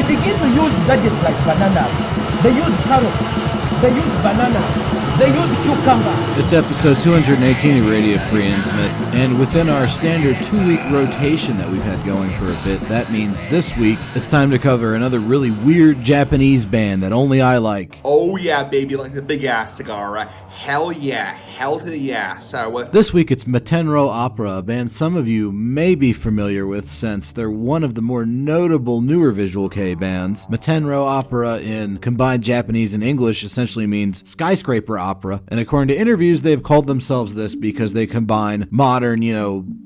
begin to use gadgets like bananas. They use carrots. They use bananas. They use cucumber. It's episode 218 of Radio Free Innsmouth, and within our standard 2-week rotation that we've had going for a bit, that means this week it's time to cover another really weird Japanese band that only I like. Oh yeah, baby, like the big ass cigar, right? Hell yeah, hell to the yeah. So this week it's Matenrou Opera, a band some of you may be familiar with since they're one of the more notable newer Visual Kei bands. Matenrou Opera in combined Japanese and English essentially means skyscraper opera, and according to interviews, they've called themselves this because they combine modern,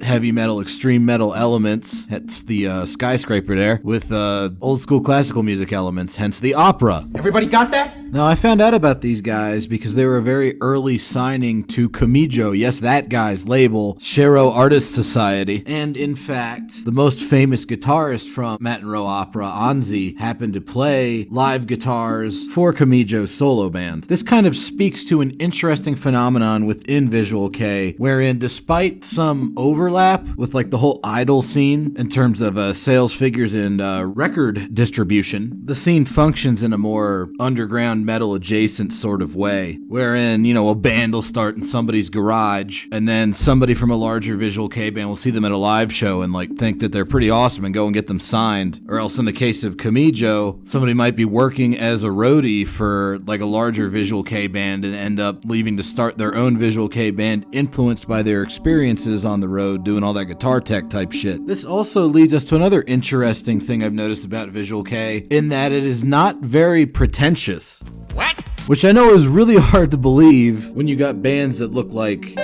heavy metal, extreme metal elements, hence the skyscraper there, with old school classical music elements, hence the opera. Everybody got that? Now, I found out about these guys because they were a very early signing to Kamijo, yes, that guy's label, Shiro Artist Society, and in fact, the most famous guitarist from Matenrou Opera, Anzi, happened to play live guitars for Kamijo's solo band. This kind of speaks to an interesting phenomenon within Visual Kei, wherein despite some overlap with like the whole idol scene in terms of sales figures and record distribution, the scene functions in a more underground metal adjacent sort of way, wherein, a band will start in somebody's garage, and then somebody from a larger Visual Kei band will see them at a live show and like think that they're pretty awesome and go and get them signed. Or else in the case of Kamijo, somebody might be working as a roadie for like a larger Visual Kei band and end up leaving to start their own Visual Kei band influenced by their experiences on the road doing all that guitar tech type shit. This also leads us to another interesting thing I've noticed about Visual Kei, in that it is not very pretentious. What? Which I know is really hard to believe when you got bands that look like...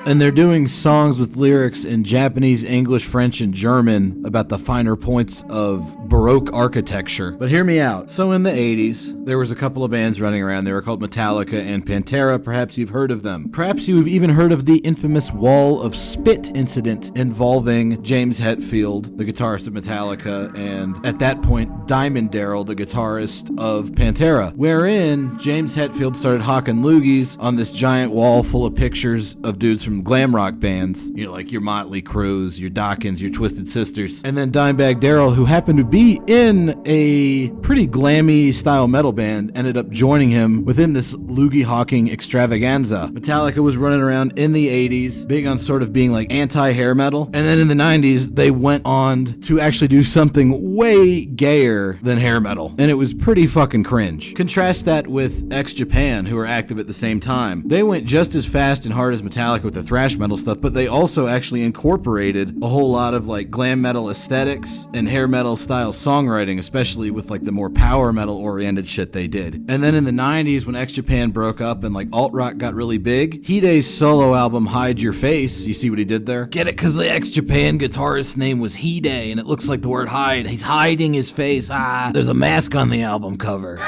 And they're doing songs with lyrics in Japanese, English, French, and German about the finer points of Baroque architecture. But hear me out. So in the 80s, there was a couple of bands running around. They were called Metallica and Pantera. Perhaps you've heard of them. Perhaps you've even heard of the infamous Wall of Spit incident involving James Hetfield, the guitarist of Metallica, and at that point, Diamond Darrell, the guitarist of Pantera, wherein James Hetfield started hawking loogies on this giant wall full of pictures of dudes from glam rock bands, like your Motley Crues, your Dawkins, your Twisted Sisters. And then Dimebag Darrell, who happened to be in a pretty glammy style metal band, ended up joining him within this loogie hawking extravaganza. Metallica was running around in the 80s, big on sort of being like anti-hair metal. And then in the 90s, they went on to actually do something way gayer than hair metal. And it was pretty fucking cringe. Contrast that with X-Japan, who were active at the same time. They went just as fast and hard as Metallica with the thrash metal stuff, but they also actually incorporated a whole lot of like glam metal aesthetics and hair metal style songwriting, especially with like the more power metal oriented shit they did. And then in the 90s, when X-Japan broke up and like alt-rock got really big, Hide's solo album Hide Your Face, you see what he did there? Get it? Because the X-Japan guitarist's name was Hide, and it looks like the word hide. He's hiding his face. There's a mask on the album cover.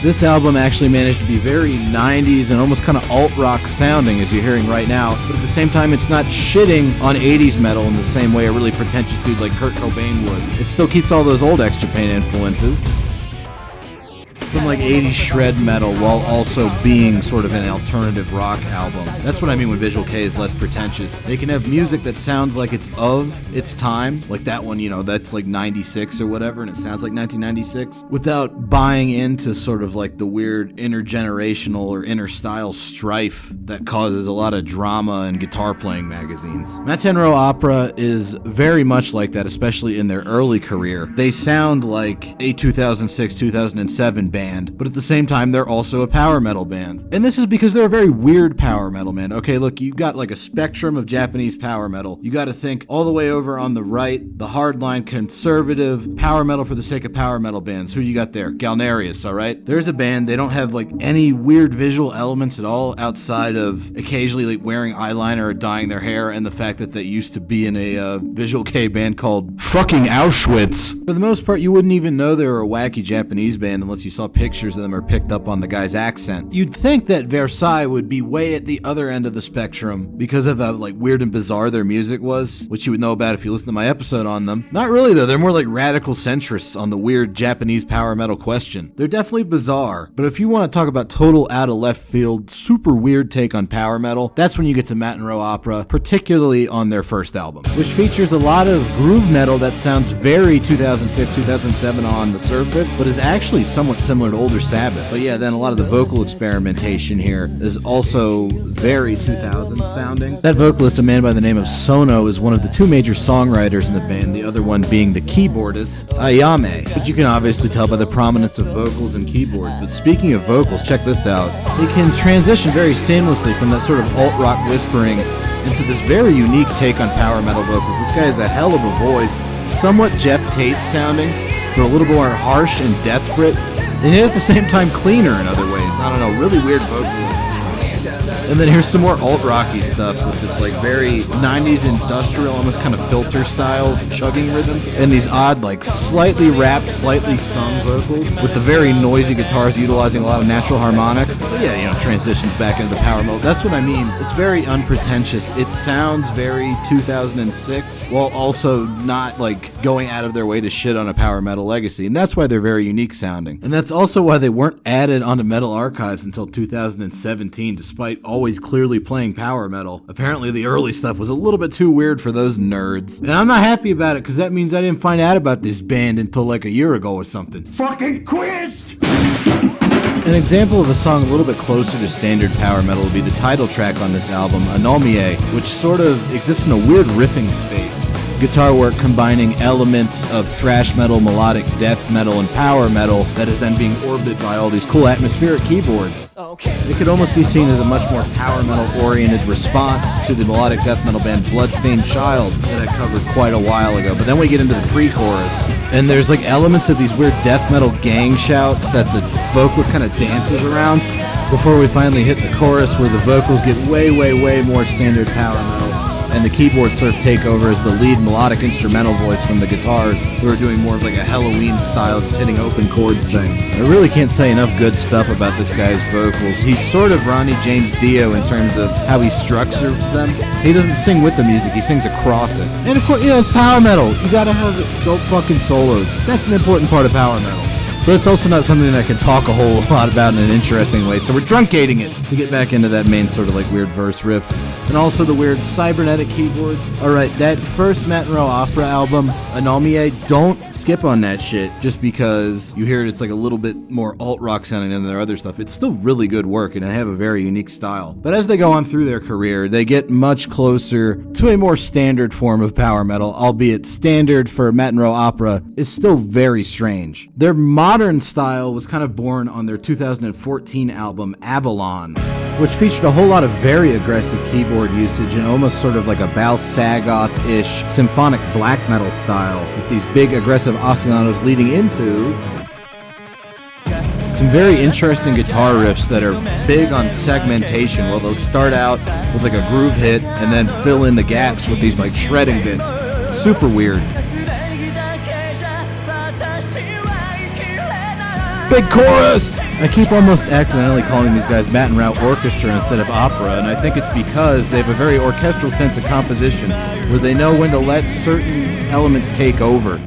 This album actually managed to be very 90s and almost kind of alt-rock sounding, as you're hearing right now, but at the same time it's not shitting on 80s metal in the same way a really pretentious dude like Kurt Cobain would. It still keeps all those old X-Japan influences from like 80s shred metal while also being sort of an alternative rock album. That's what I mean when Visual Kei is less pretentious. They can have music that sounds like it's of its time, like that one, that's like 96 or whatever, and it sounds like 1996, without buying into sort of like the weird intergenerational or inter-style strife that causes a lot of drama in guitar playing magazines. Matenrou Opera is very much like that, especially in their early career. They sound like a 2006-2007 band, but at the same time, they're also a power metal band. And this is because they're a very weird power metal band. Okay, look, you've got like a spectrum of Japanese power metal. You got to think all the way over on the right, the hardline conservative power metal for the sake of power metal bands. Who you got there? Galnerius, all right? There's a band, they don't have like any weird visual elements at all outside of occasionally like wearing eyeliner or dyeing their hair and the fact that they used to be in a Visual Kei band called fucking Auschwitz. For the most part, you wouldn't even know they were a wacky Japanese band unless you saw pictures of them or picked up on the guy's accent. You'd think that Versailles would be way at the other end of the spectrum because of how like weird and bizarre their music was, which you would know about if you listen to my episode on them. Not really though, they're more like radical centrists on the weird Japanese power metal question. They're definitely bizarre, but if you want to talk about total out of left field, super weird take on power metal, that's when you get to Matenrou Opera, particularly on their first album, which features a lot of groove metal that sounds very 2006, 2007 on the surface, but is actually somewhat similar to older Sabbath. But yeah, then a lot of the vocal experimentation here is also very 2000s sounding. That vocalist, a man by the name of Sono, is one of the two major songwriters in the band, the other one being the keyboardist, Ayame. But you can obviously tell by the prominence of vocals and keyboards. But speaking of vocals, check this out. They can transition very seamlessly from that sort of alt-rock whispering into this very unique take on power metal vocals. This guy has a hell of a voice, somewhat Jeff Tate sounding, but a little more harsh and desperate, and yet at the same time cleaner in other ways. I don't know, really weird vocals. And then here's some more alt-rocky stuff with this like very 90s industrial, almost kind of filter style chugging rhythm, and these odd like slightly rapped, slightly sung vocals with the very noisy guitars utilizing a lot of natural harmonics. But yeah, you know, transitions back into the power mode. That's what I mean. It's very unpretentious. It sounds very 2006 while also not like going out of their way to shit on a power metal legacy, and that's why they're very unique sounding. And that's also why they weren't added onto Metal Archives until 2017, despite always clearly playing power metal. Apparently the early stuff was a little bit too weird for those nerds. And I'm not happy about it because that means I didn't find out about this band until like a year ago or something. Fucking quiz! An example of a song a little bit closer to standard power metal would be the title track on this album, Anomie, which sort of exists in a weird riffing space. Guitar work combining elements of thrash metal, melodic death metal, and power metal that is then being orbited by all these cool atmospheric keyboards. It could almost be seen as a much more power metal oriented response to the melodic death metal band Bloodstained Child that I covered quite a while ago. But then we get into the pre-chorus, and there's like elements of these weird death metal gang shouts that the vocalist kind of dances around before we finally hit the chorus, where the vocals get way, way, way more standard power metal, and the keyboards sort of take over as the lead melodic instrumental voice from the guitars, who are doing more of like a Halloween style, just hitting open chords thing. I really can't say enough good stuff about this guy's vocals. He's sort of Ronnie James Dio in terms of how he structures them. He doesn't sing with the music, he sings across it. And of course, you know, it's power metal. You gotta have dope fucking solos. That's an important part of power metal. But it's also not something that I can talk a whole lot about in an interesting way, so we're truncating it to get back into that main sort of like weird verse riff. And also the weird cybernetic keyboards. Alright, that first Matenrou Opera album, Anomie, don't skip on that shit just because you hear it's like a little bit more alt-rock sounding than their other stuff. It's still really good work, and they have a very unique style. But as they go on through their career, they get much closer to a more standard form of power metal, albeit standard for Matenrou Opera is still very strange. Their modern style was kind of born on their 2014 album, Avalon, which featured a whole lot of very aggressive keyboard usage and almost sort of like a Bal Sagoth-ish symphonic black metal style, with these big aggressive ostinatos leading into some very interesting guitar riffs that are big on segmentation. Well, they'll start out with like a groove hit and then fill in the gaps with these like shredding bits. Super weird. Big chorus! I keep almost accidentally calling these guys Matenrou Orchestra instead of opera, and I think it's because they have a very orchestral sense of composition, where they know when to let certain elements take over.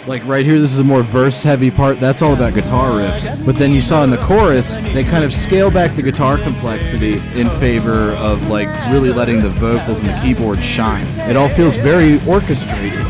Like right here, this is a more verse-heavy part. That's all about guitar riffs. But then you saw in the chorus, they kind of scale back the guitar complexity in favor of like really letting the vocals and the keyboard shine. It all feels very orchestrated.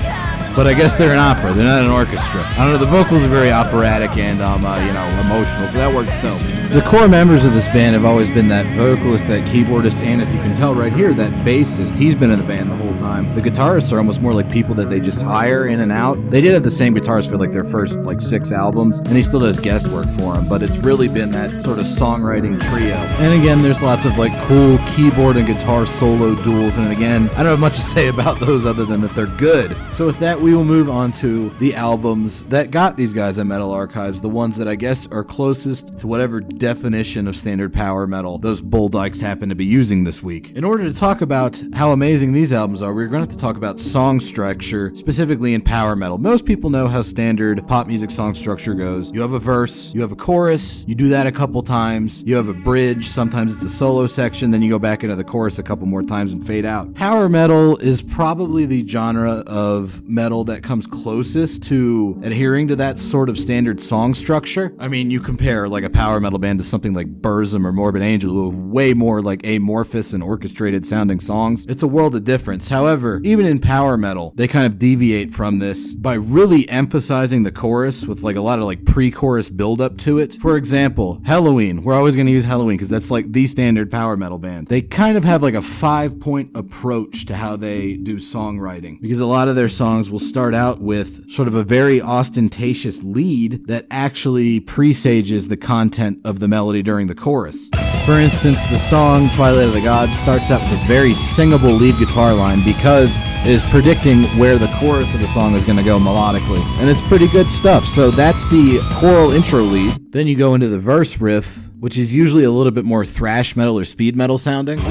But I guess they're an opera. They're not an orchestra. I don't know. The vocals are very operatic and, emotional, so that works dope. The core members of this band have always been that vocalist, that keyboardist, and as you can tell right here, that bassist. He's been in the band the whole time. The guitarists are almost more like people that they just hire in and out. They did have the same guitars for like their first 6 albums, and he still does guest work for them, but it's really been that sort of songwriting trio. And again, there's lots of cool keyboard and guitar solo duels, and again, I don't have much to say about those other than that they're good. So with that, we will move on to the albums that got these guys at Metal Archives, the ones that I guess are closest to whatever definition of standard power metal those bull dykes happen to be using this week. In order to talk about how amazing these albums are, we're going to have to talk about song structure, specifically in power metal. Most people know how standard pop music song structure goes. You have a verse, you have a chorus, you do that a couple times, you have a bridge, sometimes it's a solo section, then you go back into the chorus a couple more times and fade out. Power metal is probably the genre of metal that comes closest to adhering to that sort of standard song structure. I mean, you compare like a power metal band to something like Burzum or Morbid Angel, who are way more like amorphous and orchestrated sounding songs. It's a world of difference. However, even in power metal, they kind of deviate from this by really emphasizing the chorus with like a lot of like pre-chorus build-up to it. For example, Helloween. We're always going to use Helloween because that's like the standard power metal band. They kind of have like a 5-point approach to how they do songwriting, because a lot of their songs will start out with sort of a very ostentatious lead that actually presages the content of the melody during the chorus. For instance, the song Twilight of the Gods starts out with this very singable lead guitar line because it is predicting where the chorus of the song is going to go melodically. And it's pretty good stuff. So that's the choral intro lead. Then you go into the verse riff, which is usually a little bit more thrash metal or speed metal sounding.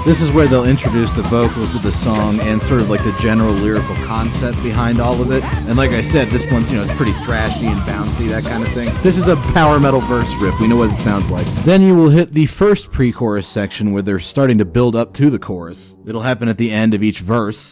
This is where they'll introduce the vocals of the song and sort of like the general lyrical concept behind all of it. And like I said, this one's, it's pretty thrashy and bouncy, that kind of thing. This is a power metal verse riff. We know what it sounds like. Then you will hit the first pre-chorus section where they're starting to build up to the chorus. It'll happen at the end of each verse.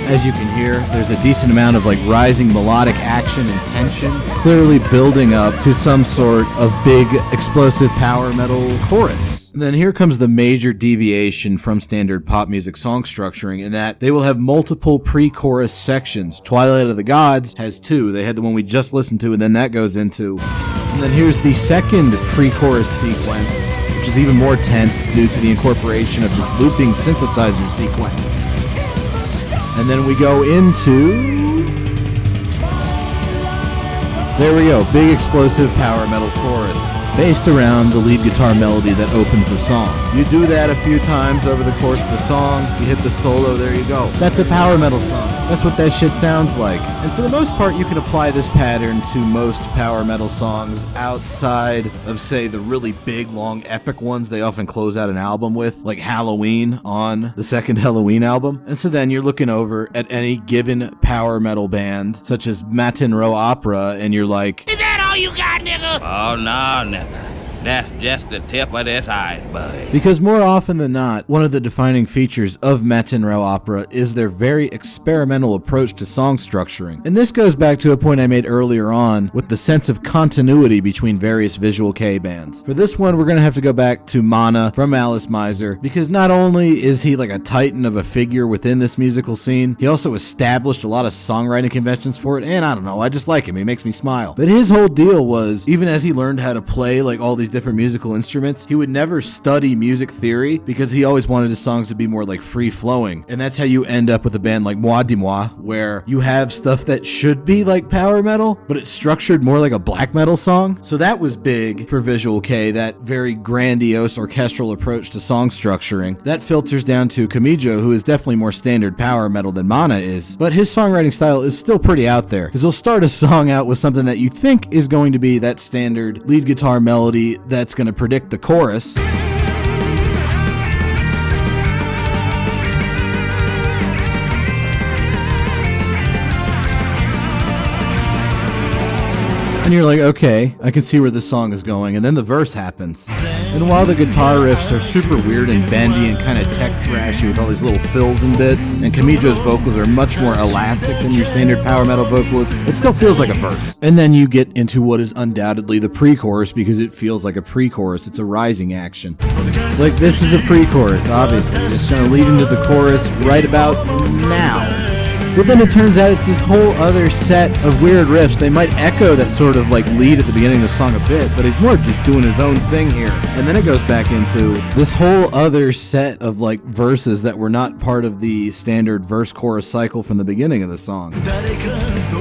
As you can hear, there's a decent amount of like rising melodic action and tension, clearly building up to some sort of big explosive power metal chorus. And then here comes the major deviation from standard pop music song structuring, in that they will have multiple pre-chorus sections. Twilight of the Gods has 2. They had the one we just listened to, and then that goes into. And then here's the second pre-chorus sequence, which is even more tense due to the incorporation of this looping synthesizer sequence. And then we go into... There we go, big explosive power metal chorus, based around the lead guitar melody that opens the song. You do that a few times over the course of the song, you hit the solo, there you go. That's a power metal song. That's what that shit sounds like. And for the most part, you can apply this pattern to most power metal songs outside of, say, the really big, long, epic ones they often close out an album with, like Halloween on the second Halloween album. And so then you're looking over at any given power metal band, such as Matenrou Opera, and you're like, "Is that all you got, nigga?" "Oh, no, nigga. That's just the tip of this iceberg." Because more often than not, one of the defining features of Matenrou Opera is their very experimental approach to song structuring. And this goes back to a point I made earlier on with the sense of continuity between various Visual Kei bands. For this one, we're going to have to go back to Mana from Alice Miser, because not only is he like a titan of a figure within this musical scene, he also established a lot of songwriting conventions for it, and I don't know, I just like him, he makes me smile. But his whole deal was, even as he learned how to play like all these different musical instruments, he would never study music theory because he always wanted his songs to be more like free-flowing. And that's how you end up with a band like Moi de Moi, where you have stuff that should be like power metal, but it's structured more like a black metal song. So that was big for Visual Kei, that very grandiose orchestral approach to song structuring. That filters down to Kamijo, who is definitely more standard power metal than Mana is, but his songwriting style is still pretty out there, because he'll start a song out with something that you think is going to be that standard lead guitar melody that's going to predict the chorus. And you're like, okay, I can see where this song is going. And then the verse happens. And while the guitar riffs are super weird and bendy and kind of tech thrashy with all these little fills and bits, and Kamijo's vocals are much more elastic than your standard power metal vocalists, it still feels like a verse. And then you get into what is undoubtedly the pre-chorus, because it feels like a pre-chorus. It's a rising action. Like, this is a pre-chorus, obviously. It's going to lead into the chorus right about now. But then it turns out it's this whole other set of weird riffs. They might echo that sort of like lead at the beginning of the song a bit, but he's more just doing his own thing here. And then it goes back into this whole other set of like verses that were not part of the standard verse-chorus cycle from the beginning of the song.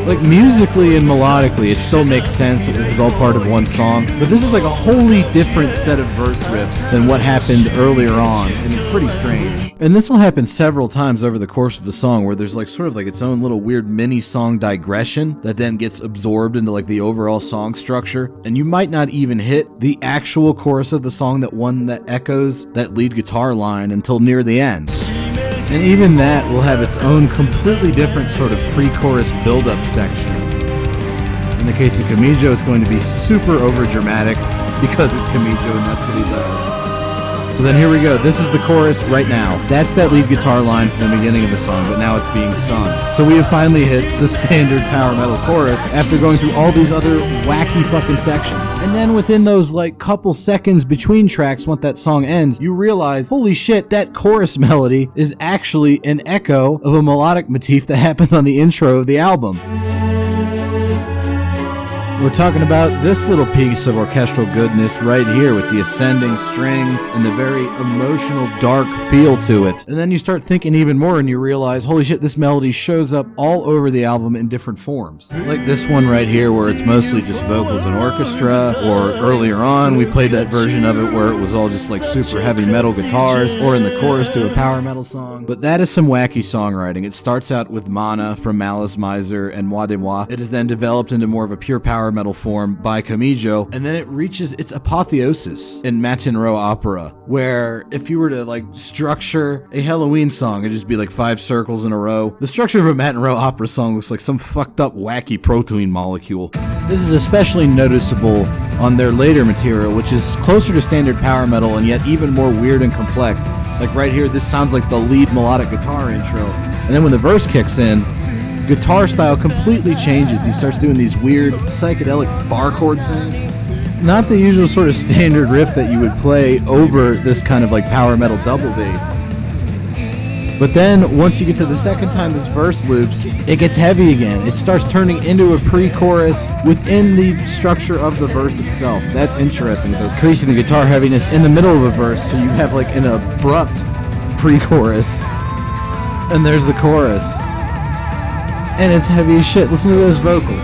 Like, musically and melodically, it still makes sense that this is all part of one song, but this is like a wholly different set of verse riffs than what happened earlier on, and it's pretty strange. And this will happen several times over the course of the song, where there's like sort of like like its own little weird mini song digression that then gets absorbed into like the overall song structure. And you might not even hit the actual chorus of the song, that one that echoes that lead guitar line, until near the end. And even that will have its own completely different sort of pre-chorus build-up section. In the case of Camijo, it's going to be super over-dramatic because it's Camijo and that's what he does. So then here we go. This is the chorus right now. That's that lead guitar line from the beginning of the song, but now it's being sung. So we have finally hit the standard power metal chorus after going through all these other wacky fucking sections. And then within those like couple seconds between tracks, once that song ends, you realize, holy shit, that chorus melody is actually an echo of a melodic motif that happened on the intro of the album. We're talking about this little piece of orchestral goodness right here with the ascending strings and the very emotional, dark feel to it. And then you start thinking even more and you realize, holy shit, this melody shows up all over the album in different forms. Like this one right here where it's mostly just vocals and orchestra, or earlier on we played that version of it where it was all just like super heavy metal guitars, or in the chorus to a power metal song. But that is some wacky songwriting. It starts out with Mana from Malice Miser and Moi de Moi. It is then developed into more of a pure power metal form by Camijo, and then it reaches its apotheosis in Matenrou Opera, where if you were to like structure a Halloween song, it'd just be like 5 circles in a row. The structure of a Matenrou Opera song looks like some fucked up wacky protein molecule. This is especially noticeable on their later material, which is closer to standard power metal and yet even more weird and complex. Like right here, this sounds like the lead melodic guitar intro, and then when the verse kicks in, guitar style completely changes. He starts doing these weird psychedelic bar chord things. Not the usual sort of standard riff that you would play over this kind of like power metal double bass. But then once you get to the second time this verse loops, it gets heavy again. It starts turning into a pre-chorus within the structure of the verse itself. That's interesting. They're increasing the guitar heaviness in the middle of a verse, so you have like an abrupt pre-chorus, and there's the chorus. And it's heavy as shit. Listen to those vocals.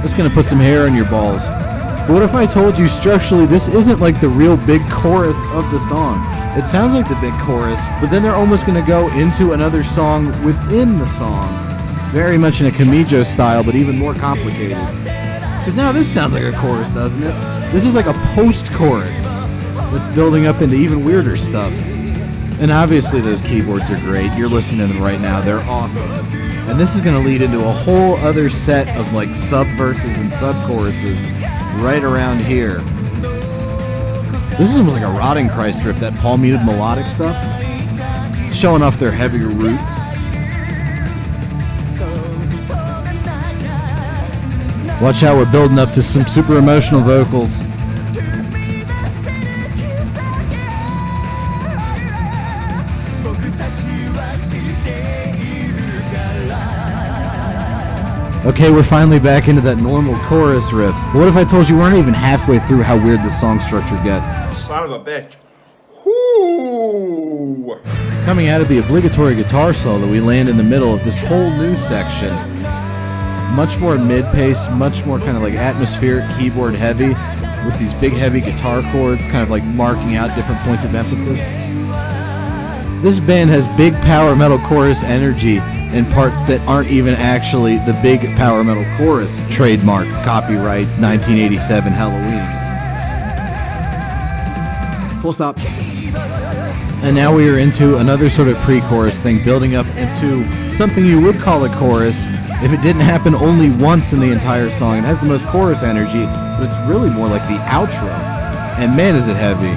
It's gonna put some hair on your balls. But what if I told you structurally this isn't like the real big chorus of the song? It sounds like the big chorus, but then they're almost gonna go into another song within the song. Very much in a Camijo style, but even more complicated. Because now this sounds like a chorus, doesn't it? This is like a post-chorus that's building up into even weirder stuff. And obviously those keyboards are great. You're listening to them right now. They're awesome. And this is going to lead into a whole other set of like sub-verses and sub-choruses right around here. This is almost like a Rotting Christ riff, that palm-muted melodic stuff. Showing off their heavier roots. Watch how we're building up to some super emotional vocals. Okay, we're finally back into that normal chorus riff. But what if I told you we weren't even halfway through how weird the song structure gets? Son of a bitch. Whoo! Coming out of the obligatory guitar solo, we land in the middle of this whole new section. Much more mid-pace, much more kind of like atmospheric keyboard heavy, with these big heavy guitar chords kind of like marking out different points of emphasis. This band has big power metal chorus energy in parts that aren't even actually the big power metal chorus trademark, copyright 1987 Halloween. Full stop. And now we are into another sort of pre-chorus thing, building up into something you would call a chorus if it didn't happen only once in the entire song. It has the most chorus energy, but it's really more like the outro. And man, is it heavy.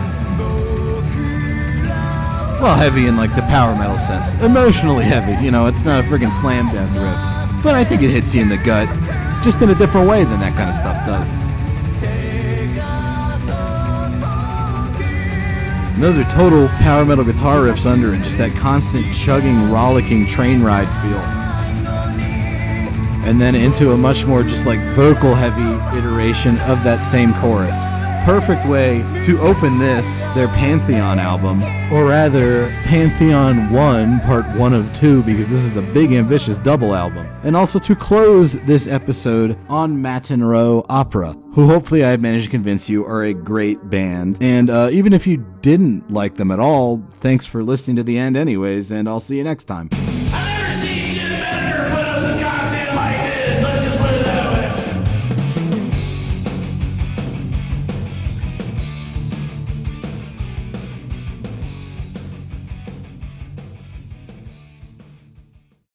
Well, heavy in like the power metal sense. Emotionally heavy, you know, it's not a friggin' slam death riff. But I think it hits you in the gut, just in a different way than that kind of stuff does. And those are total power metal guitar riffs under it, just that constant chugging, rollicking train ride feel. And then into a much more just like vocal heavy iteration of that same chorus. Perfect way to open this, their Pantheon album, or rather Pantheon 1, part 1 of 2, because this is a big ambitious double album. And also to close this episode on Matenrou Opera, who hopefully I've managed to convince you are a great band. And even if you didn't like them at all, thanks for listening to the end anyways, and I'll see you next time.